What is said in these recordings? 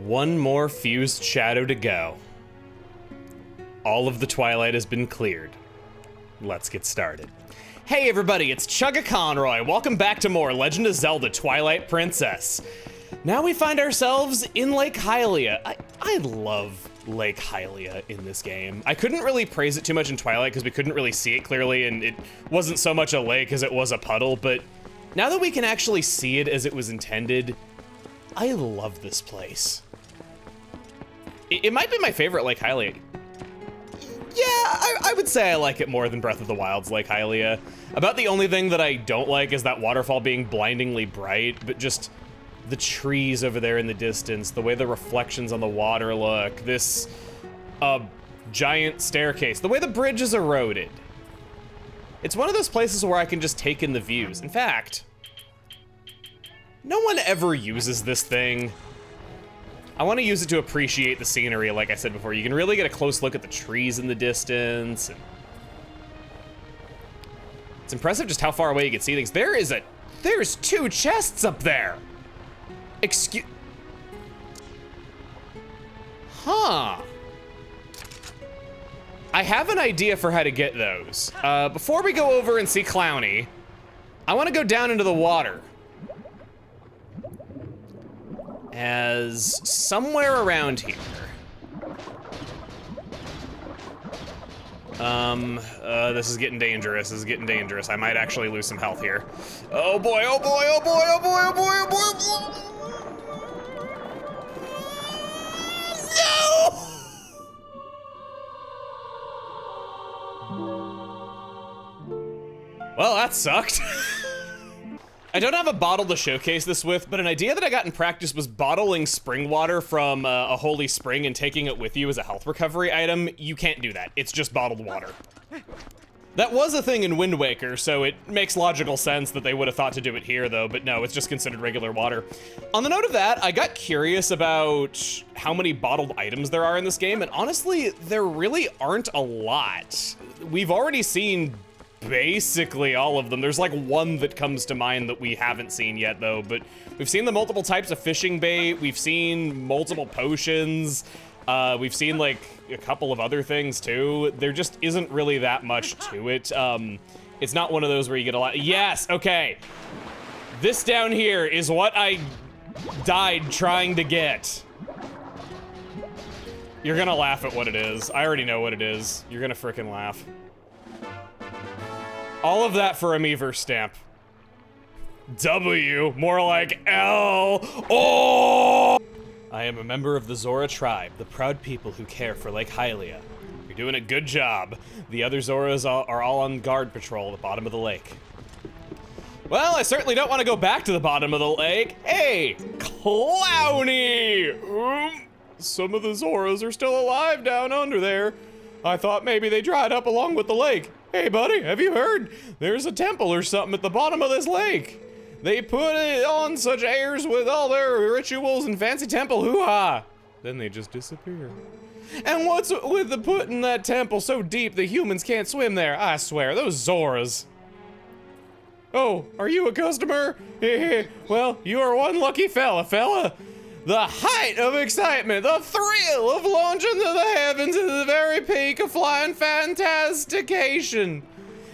One more fused shadow to go. All of the Twilight has been cleared. Let's get started. Hey everybody, it's Chugga Conroy. Welcome back to more Legend of Zelda Twilight Princess. Now we find ourselves in Lake Hylia. I love Lake Hylia in this game. I couldn't really praise it too much in Twilight because we couldn't really see it clearly and it wasn't so much a lake as it was a puddle, but now that we can actually see it as it was intended, I love this place. It might be my favorite Lake Hylia. Yeah, I would say I like it more than Breath of the Wild's Lake Hylia. About the only thing that I don't like is that waterfall being blindingly bright, but just the trees over there in the distance, the way the reflections on the water look, this giant staircase, the way the bridge is eroded. It's one of those places where I can just take in the views. In fact, no one ever uses this thing. I want to use it to appreciate the scenery, like I said before. You can really get a close look at the trees in the distance. And it's impressive just how far away you can see things. There's two chests up there. Huh. I have an idea for how to get those. Before we go over and see Clowny, I want to go down into the water. As somewhere around here. This is getting dangerous. This is getting dangerous. I might actually lose some health here. Oh boy, oh boy, oh boy, oh boy, oh boy, oh boy, oh boy. No! Well, that sucked. I don't have a bottle to showcase this with, but an idea that I got in practice was bottling spring water from a holy spring and taking it with you as a health recovery item. You can't do that. It's just bottled water. That was a thing in Wind Waker, so it makes logical sense that they would have thought to do it here, though, but no, it's just considered regular water. On the note of that, I got curious about how many bottled items there are in this game, and honestly, there really aren't a lot. We've already seen basically all of them. There's like one that comes to mind that we haven't seen yet though, but we've seen the multiple types of fishing bait, we've seen multiple potions, we've seen like a couple of other things too. There just isn't really that much to it. It's not one of those where you get a lot. Yes, okay. This down here is what I died trying to get. You're gonna laugh at what it is. I already know what it is. You're gonna frickin' laugh. All of that for a Miiverse stamp. W, more like L. Oh! I am a member of the Zora tribe, the proud people who care for Lake Hylia. You're doing a good job. The other Zoras are all on guard patrol at the bottom of the lake. Well, I certainly don't want to go back to the bottom of the lake. Hey, Clowny! Some of the Zoras are still alive down under there. I thought maybe they dried up along with the lake. Hey buddy, have you heard? There's a temple or something at the bottom of this lake. They put it on such airs with all their rituals and fancy temple hoo-ha. Then they just disappear. And what's with the putting that temple so deep the humans can't swim there? I swear, those Zoras. Oh, are you a customer? Well, you are one lucky fella. The height of excitement, the thrill of launching to the heavens into the very peak of flying fantastication.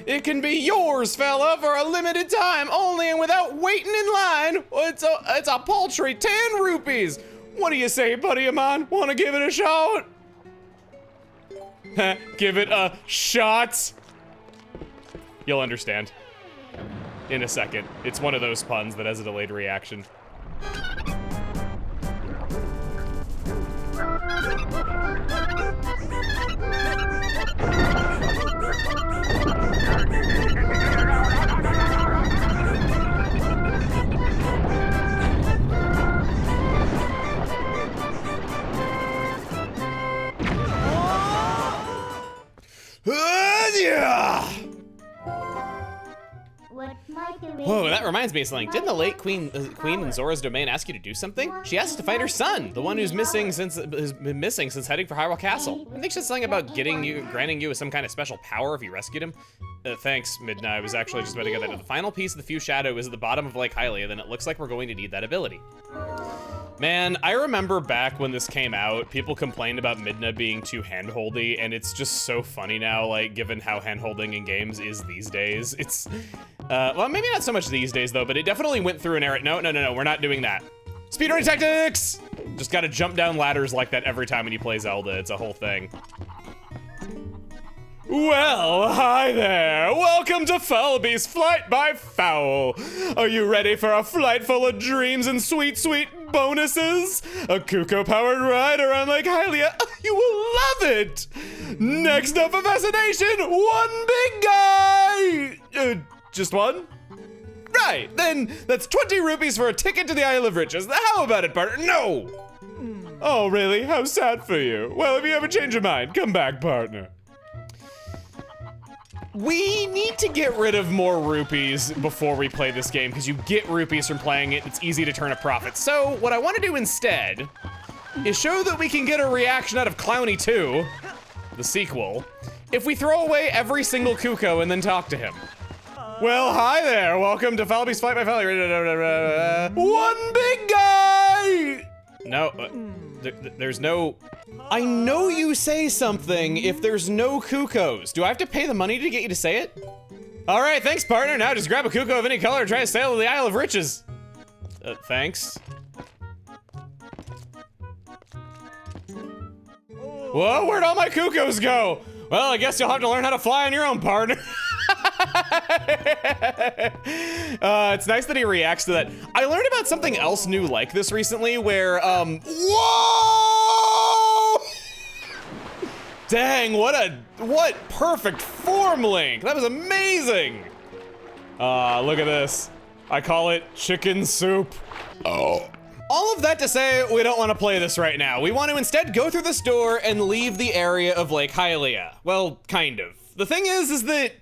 It can be yours, fella, for a limited time only and without waiting in line. It's a paltry 10 rupees. What do you say, buddy of mine? Want to give it a shot? Give it a shot. You'll understand in a second. It's one of those puns that has a delayed reaction. Whoa, that reminds me of something. Didn't the late Queen in Zora's domain ask you to do something? She asked to find her son, the one who's been missing since heading for Hyrule Castle. I think she said something about granting you some kind of special power if you rescued him. Thanks, Midna. I was actually just about to get that. The final piece of the Fused Shadow is at the bottom of Lake Hylia, then it looks like we're going to need that ability. Man, I remember back when this came out, people complained about Midna being too handholdy, and it's just so funny now, like, given how handholding in games is these days. It's, well, maybe not so much these days, though, but it definitely went through an era. No, we're not doing that. Speedrunning tactics! Just gotta jump down ladders like that every time when you play Zelda. It's a whole thing. Well, hi there. Welcome to Falby's Flight by Fowl. Are you ready for a flight full of dreams and sweet, sweet bonuses? A Cuckoo-powered ride around Lake Hylia. You will love it. Next up for fascination, one big guy. Just one? Right, then that's 20 rupees for a ticket to the Isle of Riches. How about it, partner? No. Oh, really? How sad for you. Well, if you ever change your mind, come back, partner. We need to get rid of more rupees before we play this game, because you get rupees from playing it. It's easy to turn a profit. So what I want to do instead is show that we can get a reaction out of Clowny 2, the sequel, if we throw away every single Cuckoo and then talk to him. Well, hi there. Welcome to Falby's Flight by Fally. One big guy! No, there's no... I know you say something if there's no Cuckoos. Do I have to pay the money to get you to say it? All right, thanks, partner. Now just grab a Cuckoo of any color and try to sail to the Isle of Riches. Thanks. Whoa, where'd all my Cuckoos go? Well, I guess you'll have to learn how to fly on your own, partner. It's nice that he reacts to that. I learned about something else new like this recently where, whoa! Dang, what perfect form link. That was amazing. Look at this. I call it chicken soup. Oh. All of that to say, we don't want to play this right now. We want to instead go through this door and leave the area of Lake Hylia. Well, kind of. The thing is that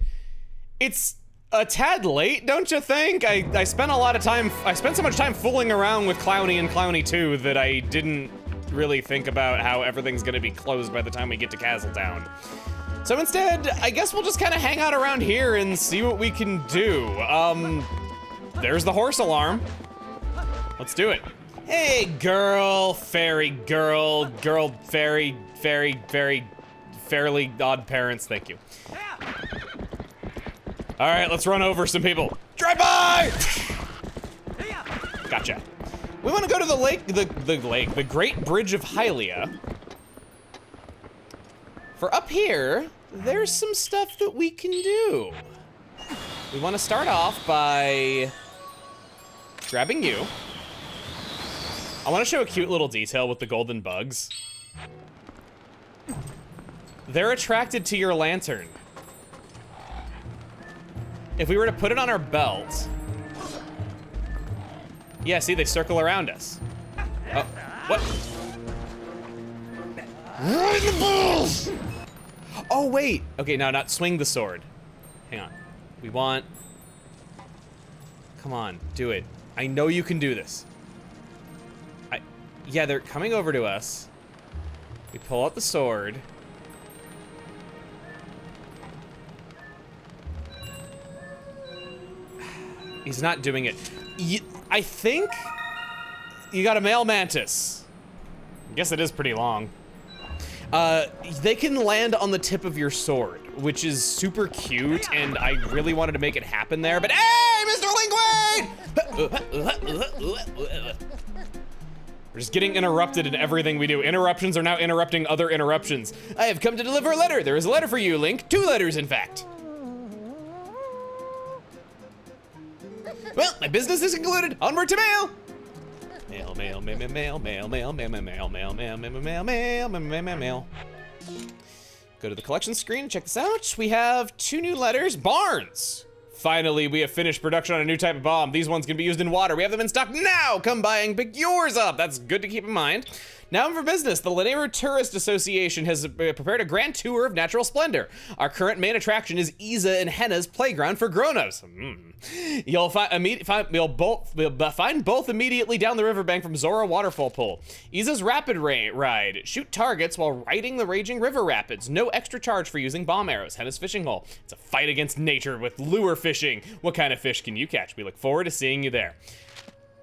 it's a tad late, don't you think? I spent so much time fooling around with Clowny and Clowny 2 that I didn't really think about how everything's gonna be closed by the time we get to Castletown. So instead, I guess we'll just kind of hang out around here and see what we can do. There's the horse alarm. Let's do it. Hey, girl, fairy, fairly odd parents, thank you. All right, let's run over some people. Drive by! Gotcha. We want to go to the lake, the Great Bridge of Hylia. For up here, there's some stuff that we can do. We want to start off by grabbing you. I want to show a cute little detail with the golden bugs. They're attracted to your lantern. If we were to put it on our belt, yeah, see, they circle around us. Oh, what? Right in the balls! Oh, wait. Okay, no, not swing the sword. Hang on. We want... Come on, do it. I know you can do this. Yeah, they're coming over to us. We pull out the sword. He's not doing it. I think you got a male mantis. I guess it is pretty long. They can land on the tip of your sword, which is super cute, and I really wanted to make it happen there, but hey, Mr. Linguade! We're just getting interrupted in everything we do. Interruptions are now interrupting other interruptions. I have come to deliver a letter. There is a letter for you, Link. 2 letters, in fact. Well, my business is concluded. Onward to mail. Mail, mail, mail, mail, mail, mail, mail, mail, mail, mail, mail, mail, mail, mail, mail, mail, mail. Go to the collection screen and check this out. We have 2 new letters. Barnes. Finally, we have finished production on a new type of bomb. These ones can be used in water. We have them in stock now. Come by and pick yours up. That's good to keep in mind. Now for business. The Lanero Tourist Association has prepared a grand tour of natural splendor. Our current main attraction is Isa and Henna's playground for grown-ups. You'll find both immediately down the riverbank from Zora Waterfall Pool. Isa's rapid ride. Shoot targets while riding the raging river rapids. No extra charge for using bomb arrows. Henna's fishing hole. It's a fight against nature with lure fishing. What kind of fish can you catch? We look forward to seeing you there.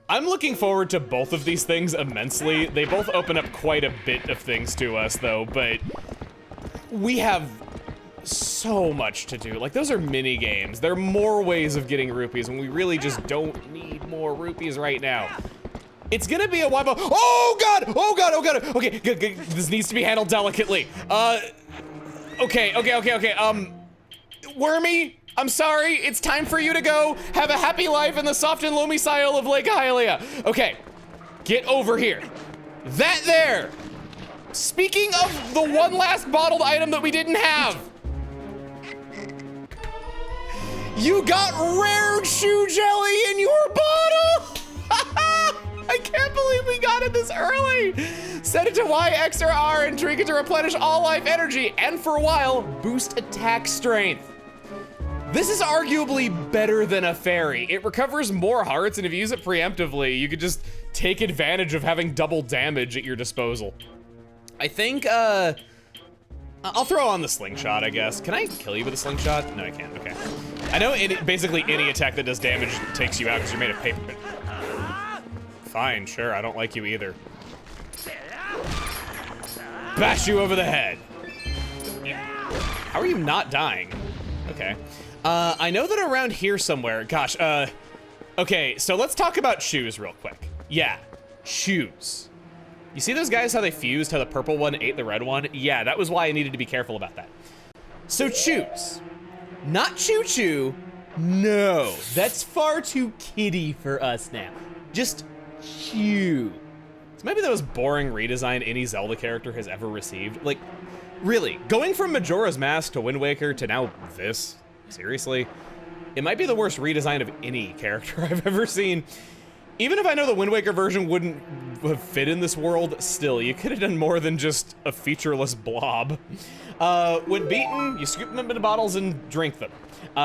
I'm looking forward to both of these things immensely. They both open up quite a bit of things to us though, but we have so much to do. Like, those are mini games. There are more ways of getting rupees, and we really just don't need more rupees right now. It's gonna be a while. Oh god! Oh god! Oh god! Okay, good. This needs to be handled delicately. Okay. Wormy, I'm sorry. It's time for you to go. Have a happy life in the soft and loamy soil of Lake Hylia. Okay, get over here. That there. Speaking of the one last bottled item that we didn't have. You got rare Chu Jelly in your bottle! I can't believe we got it this early! Set it to Y, X, or R and drink it to replenish all life energy, and for a while, boost attack strength. This is arguably better than a fairy. It recovers more hearts, and if you use it preemptively, you could just take advantage of having double damage at your disposal. I think, I'll throw on the slingshot, I guess. Can I kill you with a slingshot? No, I can't, okay. I know basically any attack that does damage takes you out because you're made of paper. Fine, sure, I don't like you either. Bash you over the head. How are you not dying? Okay. I know that around here somewhere, gosh, okay, so let's talk about shoes real quick. Yeah, shoes. You see those guys, how they fused, how the purple one ate the red one? Yeah, that was why I needed to be careful about that. So choose. Not choo-choo. No, that's far too kiddie for us now. Just chew. It's maybe the most boring redesign any Zelda character has ever received. Like, really, going from Majora's Mask to Wind Waker to now this, seriously? It might be the worst redesign of any character I've ever seen. Even if I know the Wind Waker version wouldn't have fit in this world, still, you could have done more than just a featureless blob. When beaten, you scoop them into bottles and drink them.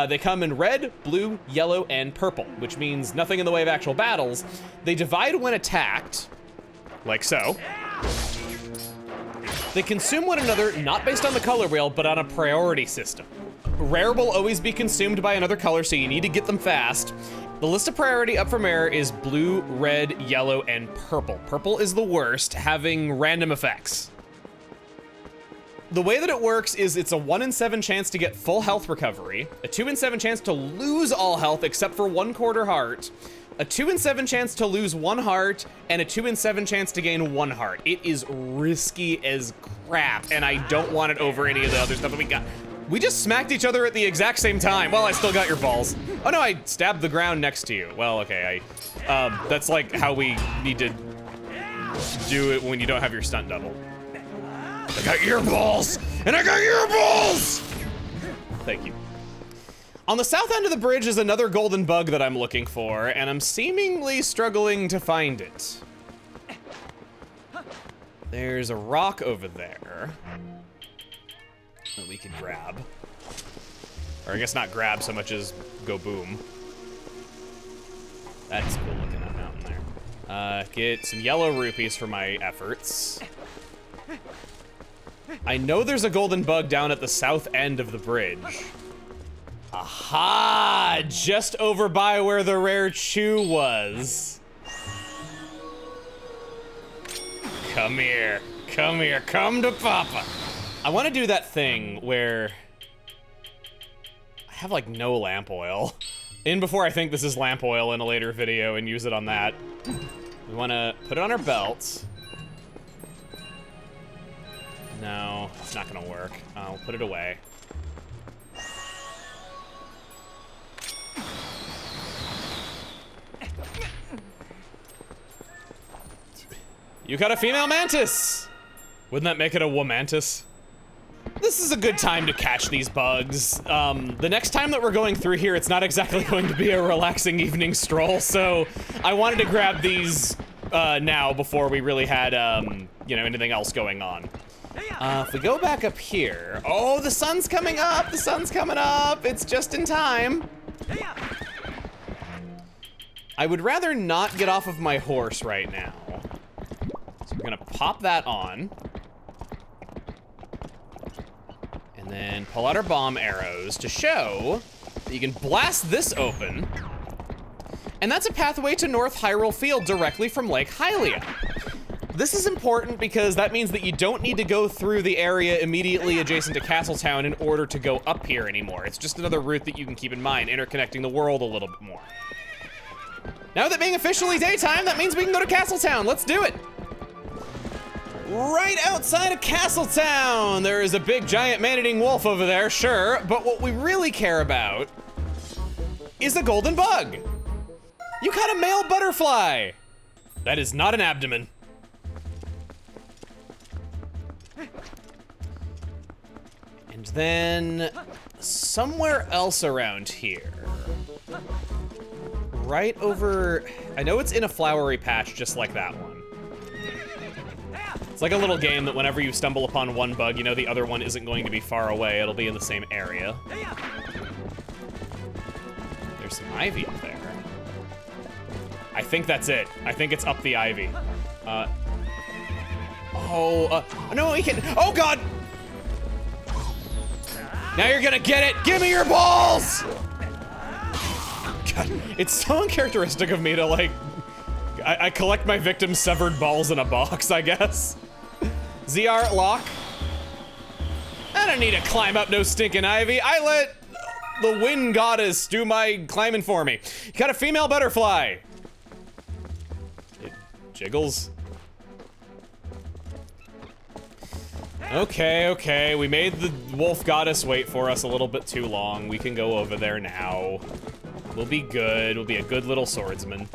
They come in red, blue, yellow, and purple, which means nothing in the way of actual battles. They divide when attacked, like so. They consume one another, not based on the color wheel, but on a priority system. Rare will always be consumed by another color, so you need to get them fast. The list of priority up from rare is blue, red, yellow, and purple. Purple is the worst, having random effects. The way that it works is it's a 1 in 7 chance to get full health recovery, a 2 in 7 chance to lose all health except for 1/4 heart, a 2 in 7 chance to lose 1 heart, and a 2 in 7 chance to gain 1 heart. It is risky as crap, and I don't want it over any of the other stuff that we got. We just smacked each other at the exact same time. Well, I still got your balls. Oh no, I stabbed the ground next to you. Well, okay, that's like how we need to do it when you don't have your stunt double. I got your balls, and I got your balls! Thank you. On the south end of the bridge is another golden bug that I'm looking for, and I'm seemingly struggling to find it. There's a rock over there that we could grab. Or I guess not grab so much as go boom. That's cool looking, that mountain there. Get some yellow rupees for my efforts. I know there's a golden bug down at the south end of the bridge. Aha! Just over by where the rare Chu was. Come here, come to Papa. I want to do that thing where I have like no lamp oil. In before I think this is lamp oil in a later video and use it on that. We want to put it on our belt. No, it's not gonna work. I'll put it away. You got a female mantis! Wouldn't that make it a womantis? This is a good time to catch these bugs. The next time that we're going through here, it's not exactly going to be a relaxing evening stroll, so I wanted to grab these now before we really had, you know, anything else going on. If we go back up here, oh, the sun's coming up, it's just in time. I would rather not get off of my horse right now. So we're gonna pop that on. And then pull out our bomb arrows to show that you can blast this open. And that's a pathway to North Hyrule Field directly from Lake Hylia. This is important because that means that you don't need to go through the area immediately adjacent to Castletown in order to go up here anymore. It's just another route that you can keep in mind, interconnecting the world a little bit more. Now that being officially daytime, that means we can go to Castletown. Let's do it. Right outside of Castletown, there is a big giant man-eating wolf over there, sure, but what we really care about is a golden bug. You caught a male butterfly. That is not an abdomen. And then somewhere else around here. Right over, I know it's in a flowery patch just like that one. It's like a little game that whenever you stumble upon one bug, you know the other one isn't going to be far away. It'll be in the same area. There's some ivy up there. I think that's it. I think it's up the ivy. No, we can, oh God! Now you're gonna get it! Give me your balls! God, it's so uncharacteristic of me to like, I collect my victims' severed balls in a box, I guess. ZR lock. I don't need to climb up no stinking ivy. I let the wind goddess do my climbing for me. You got a female butterfly. It jiggles. Okay, we made the wolf goddess wait for us a little bit too long. We can go over there now. We'll be good, we'll be a good little swordsman.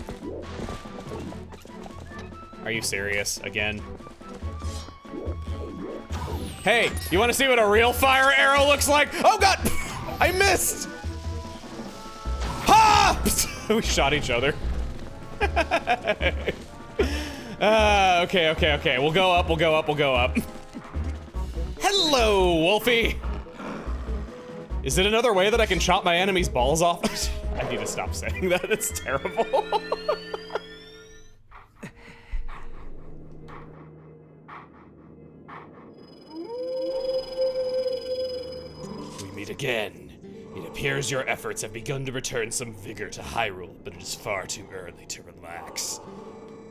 Are you serious, again? Hey, you wanna see what a real fire arrow looks like? Oh God, I missed! Ha! We shot each other. Okay, we'll go up. Hello, Wolfie. Is it another way that I can chop my enemy's balls off? I need to stop saying that, it's terrible. We meet again. It appears your efforts have begun to return some vigor to Hyrule, but it is far too early to relax.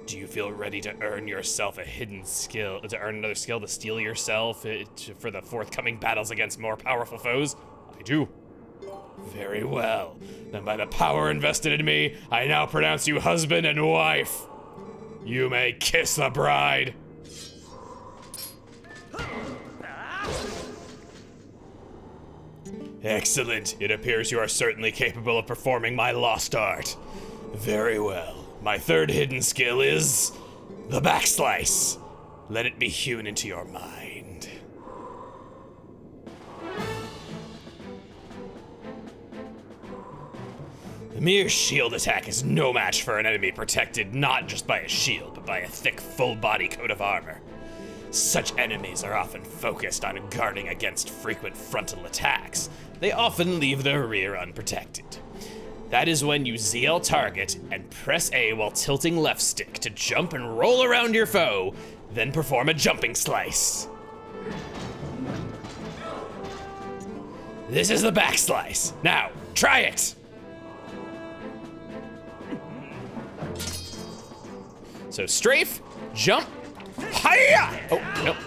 Do you feel ready to earn yourself a hidden skill, to earn another skill to steel yourself for the forthcoming battles against more powerful foes? I do. Very well. Then by the power invested in me, I now pronounce you husband and wife. You may kiss the bride. Excellent. It appears you are certainly capable of performing my lost art. Very well. My third hidden skill is the backslice. Let it be hewn into your mind. The mere shield attack is no match for an enemy protected not just by a shield, but by a thick, full-body coat of armor. Such enemies are often focused on guarding against frequent frontal attacks. They often leave their rear unprotected. That is when you ZL target and press A while tilting left stick to jump and roll around your foe, then perform a jumping slice. This is the back slice. Now, try it! So strafe, jump, hiya! Oh, nope.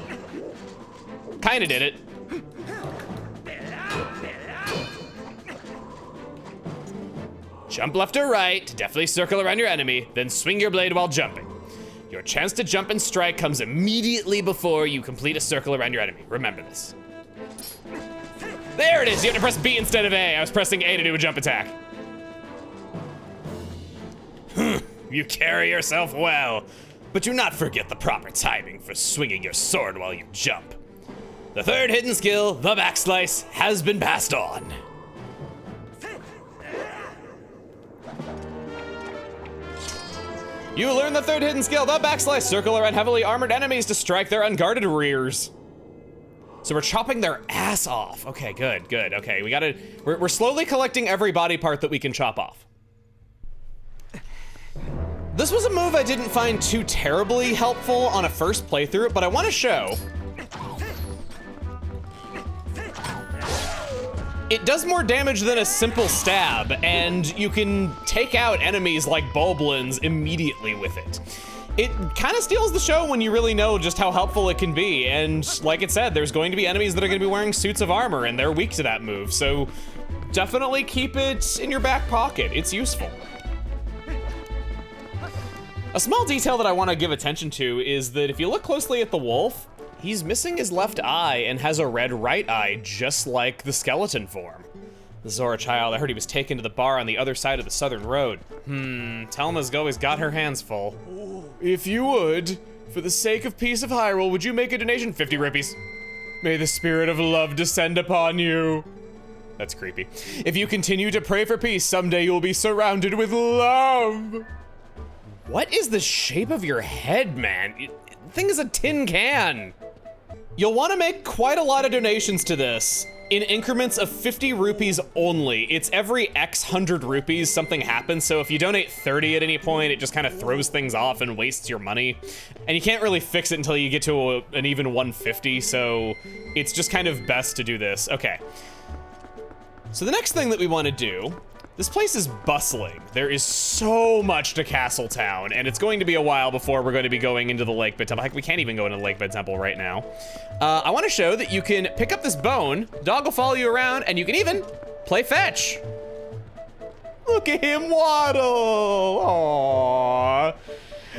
Kinda did it. Jump left or right to definitely circle around your enemy, then swing your blade while jumping. Your chance to jump and strike comes immediately before you complete a circle around your enemy. Remember this. There it is, you have to press B instead of A. I was pressing A to do a jump attack. You carry yourself well, but do not forget the proper timing for swinging your sword while you jump. The third hidden skill, the backslice, has been passed on. You learn the third hidden skill, the backslice. Circle around heavily armored enemies to strike their unguarded rears. So we're chopping their ass off. Okay, good. Okay, we're slowly collecting every body part that we can chop off. This was a move I didn't find too terribly helpful on a first playthrough, but I want to show. It does more damage than a simple stab, and you can take out enemies like Bulblins immediately with it. It kind of steals the show when you really know just how helpful it can be, and like it said, there's going to be enemies that are going to be wearing suits of armor, and they're weak to that move, so definitely keep it in your back pocket. It's useful. A small detail that I want to give attention to is that if you look closely at the wolf, he's missing his left eye and has a red right eye, just like the skeleton form. The Zora child, I heard he was taken to the bar on the other side of the southern road. Telma's always got her hands full. If you would, for the sake of peace of Hyrule, would you make a donation? 50 rupees. May the spirit of love descend upon you. That's creepy. If you continue to pray for peace, someday you'll be surrounded with love. What is the shape of your head, man? The thing is a tin can. You'll want to make quite a lot of donations to this in increments of 50 rupees only. It's every X 100 rupees something happens, so if you donate 30 at any point, it just kind of throws things off and wastes your money. And you can't really fix it until you get to an even 150, so it's just kind of best to do this. Okay. So the next thing that we want to do, this place is bustling. There is so much to Castletown, and it's going to be a while before we're going to be going into the Lake Bed Temple. Heck, we can't even go into the Lake Bed Temple right now. I want to show that you can pick up this bone, dog will follow you around, and you can even play fetch. Look at him waddle. Aww.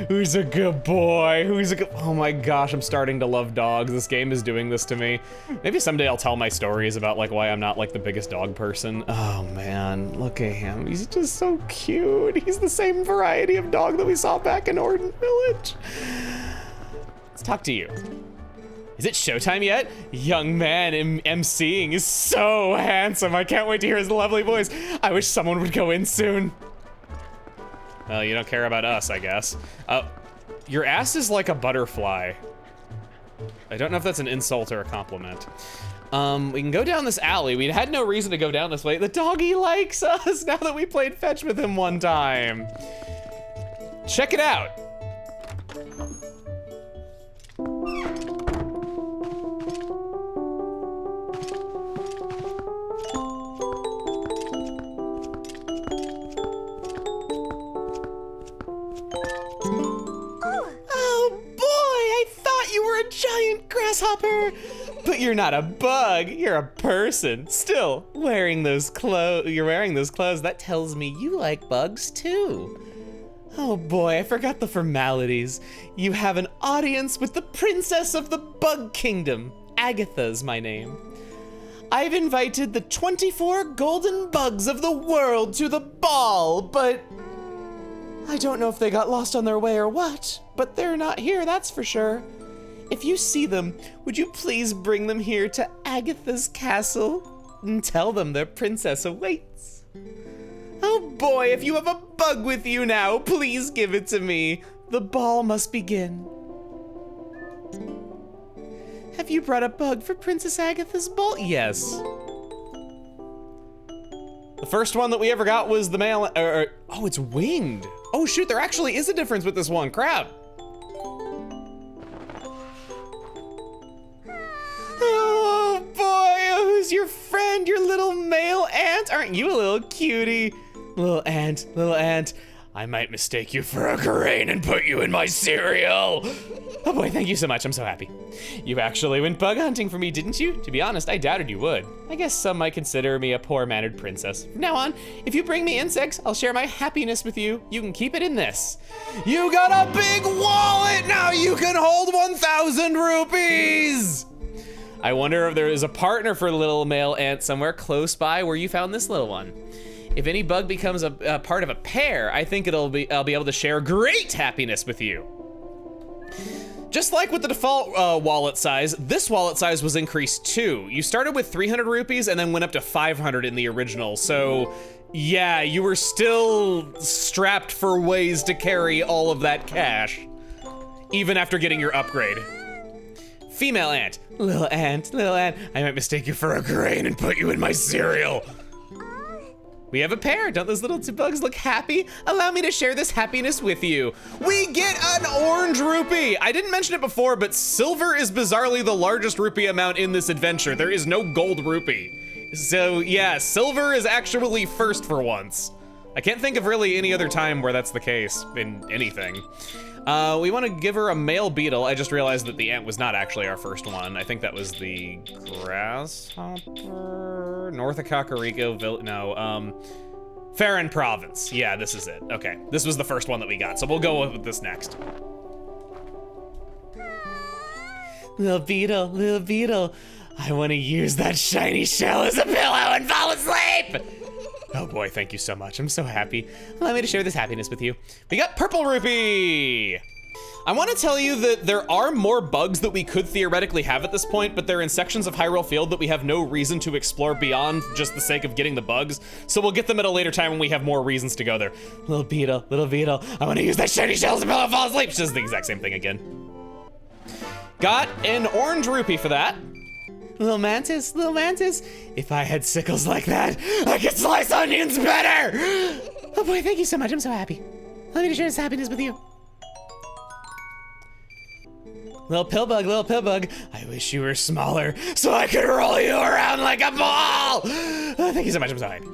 Who's a good boy? Who's a good, oh my gosh, I'm starting to love dogs. This game is doing this to me. Maybe someday I'll tell my stories about like why I'm not like the biggest dog person. Oh man, look at him. He's just so cute. He's the same variety of dog that we saw back in Orden Village. Let's talk to you. Is it showtime yet? Young man emceeing is so handsome. I can't wait to hear his lovely voice. I wish someone would go in soon. Well, you don't care about us, I guess. Your ass is like a butterfly. I don't know if that's an insult or a compliment. We can go down this alley. We had no reason to go down this way. The doggy likes us now that we played fetch with him one time. Check it out. Giant grasshopper, but you're not a bug, you're a person. Still, wearing those clothes, that tells me you like bugs too. Oh boy, I forgot the formalities. You have an audience with the princess of the bug kingdom. Agitha's my name. I've invited the 24 golden bugs of the world to the ball, but I don't know if they got lost on their way or what, but they're not here, that's for sure. If you see them, would you please bring them here to Agitha's castle and tell them their princess awaits? Oh boy, if you have a bug with you now, please give it to me. The ball must begin. Have you brought a bug for Princess Agitha's ball? Yes. The first one that we ever got was the male, oh, it's winged. Oh shoot, there actually is a difference with this one, crap. Oh boy, who's your friend? Your little male ant? Aren't you a little cutie? Little ant, I might mistake you for a crane and put you in my cereal. Oh boy, thank you so much, I'm so happy. You actually went bug hunting for me, didn't you? To be honest, I doubted you would. I guess some might consider me a poor-mannered princess. From now on, if you bring me insects, I'll share my happiness with you. You can keep it in this. You got a big wallet, now you can hold 1,000 rupees! I wonder if there is a partner for little male ant somewhere close by where you found this little one. If any bug becomes a part of a pair, I think I'll be able to share great happiness with you. Just like with the default wallet size, this wallet size was increased too. You started with 300 rupees and then went up to 500 in the original. So yeah, you were still strapped for ways to carry all of that cash, even after getting your upgrade. Female ant, I might mistake you for a crane and put you in my cereal. We have a pair, don't those little two bugs look happy? Allow me to share this happiness with you. We get an orange rupee. I didn't mention it before, but silver is bizarrely the largest rupee amount in this adventure. There is no gold rupee. So yeah, silver is actually first for once. I can't think of really any other time where that's the case in anything. We want to give her a male beetle. I just realized that the ant was not actually our first one. I think that was the grasshopper, north of Kakariko, no, Farron Province. Yeah, this is it. Okay, this was the first one that we got, so we'll go with this next. Little beetle, I want to use that shiny shell as a pillow and fall asleep. Oh boy, thank you so much. I'm so happy. Allow me to share this happiness with you. We got Purple Rupee. I want to tell you that there are more bugs that we could theoretically have at this point, but they're in sections of Hyrule Field that we have no reason to explore beyond just the sake of getting the bugs. So we'll get them at a later time when we have more reasons to go there. Little beetle, I want to use that shiny shell as a pillow and fall asleep. Which is the exact same thing again. Got an orange rupee for that. Little mantis, if I had sickles like that, I could slice onions better! Oh boy, thank you so much, I'm so happy. Let me share this happiness with you. Little pill bug, I wish you were smaller so I could roll you around like a ball! Oh, thank you so much, I'm so happy.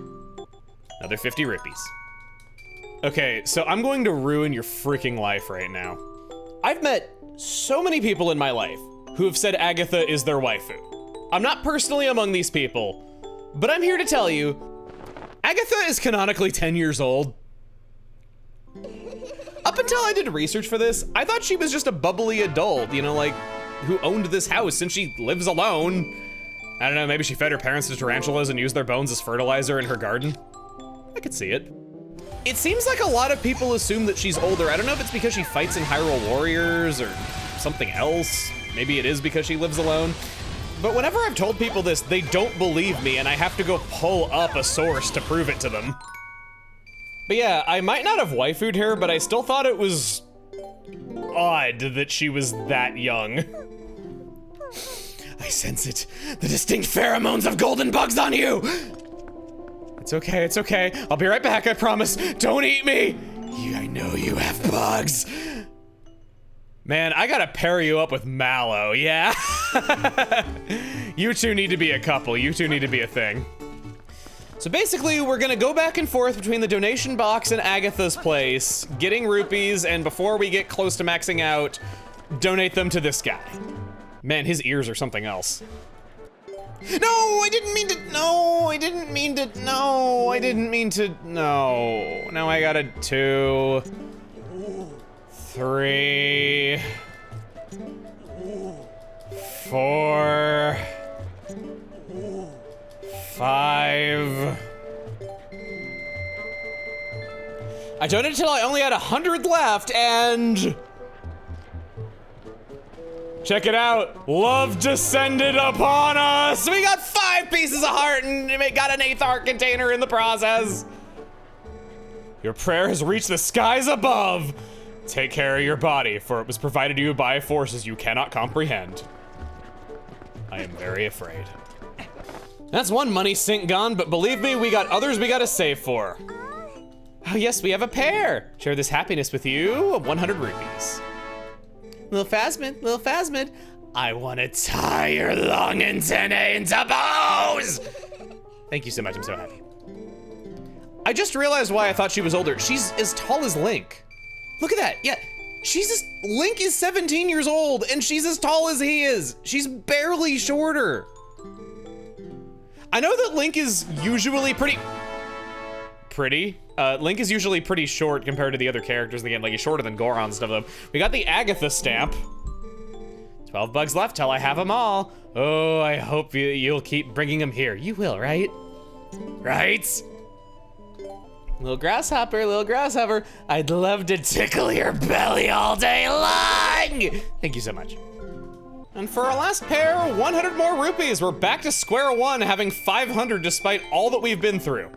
Another 50 rupees. Okay, so I'm going to ruin your freaking life right now. I've met so many people in my life who have said Agitha is their waifu. I'm not personally among these people, but I'm here to tell you, Agitha is canonically 10 years old. Up until I did research for this, I thought she was just a bubbly adult, you know, like, who owned this house since she lives alone. I don't know, maybe she fed her parents to tarantulas and used their bones as fertilizer in her garden. I could see it. It seems like a lot of people assume that she's older. I don't know if it's because she fights in Hyrule Warriors or something else. Maybe it is because she lives alone. But whenever I've told people this, they don't believe me, and I have to go pull up a source to prove it to them. But yeah, I might not have waifu'd her, but I still thought it was odd that she was that young. I sense it. The distinct pheromones of golden bugs on you! It's okay. I'll be right back, I promise. Don't eat me! I know you have bugs. Man, I gotta pair you up with Mallow, yeah? You two need to be a couple. You two need to be a thing. So basically, we're gonna go back and forth between the donation box and Agitha's place, getting rupees, and before we get close to maxing out, donate them to this guy. Man, his ears are something else. No, I didn't mean to, no. Now I got a 2, 3, 4, 5. I donated until I only had 100 left, and check it out. Love descended upon us. We got 5 pieces of heart and we got an 8th heart container in the process. Your prayer has reached the skies above. Take care of your body, for it was provided to you by forces you cannot comprehend. I am very afraid. That's one money sink gone, but believe me, we got others we gotta save for. Oh yes, we have a pair. Share this happiness with you, 100 rupees. Little Phasmid, I wanna tie your long antennae into bows! Thank you so much, I'm so happy. I just realized why I thought she was older. She's as tall as Link. Look at that, yeah. Link is 17 years old and she's as tall as he is. She's barely shorter. I know that Link is usually pretty. Link is usually pretty short compared to the other characters in the game. Like, he's shorter than Goron and stuff. We got the Agitha stamp. 12 bugs left till I have them all. Oh, I hope you'll keep bringing them here. You will, right? Right? Little grasshopper, I'd love to tickle your belly all day long. Thank you so much. And for our last pair, 100 more rupees. We're back to square one, having 500 despite all that we've been through.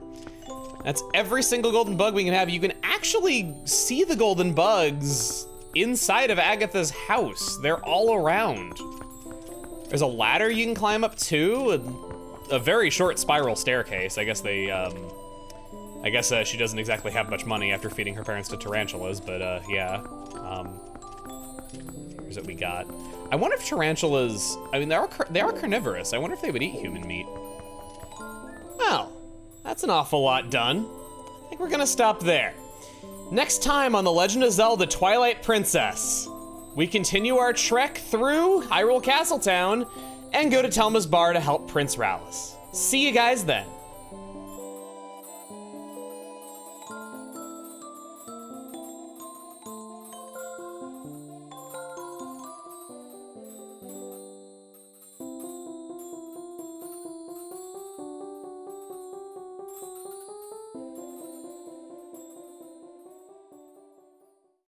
That's every single golden bug we can have. You can actually see the golden bugs inside of Agitha's house. They're all around. There's a ladder you can climb up to, a very short spiral staircase. I guess she doesn't exactly have much money after feeding her parents to tarantulas, but yeah. Here's what we got. I wonder if tarantulas, I mean, they are carnivorous. I wonder if they would eat human meat. That's an awful lot done. I think we're gonna stop there. Next time on The Legend of Zelda Twilight Princess, we continue our trek through Hyrule Castletown and go to Telma's Bar to help Prince Rallis. See you guys then.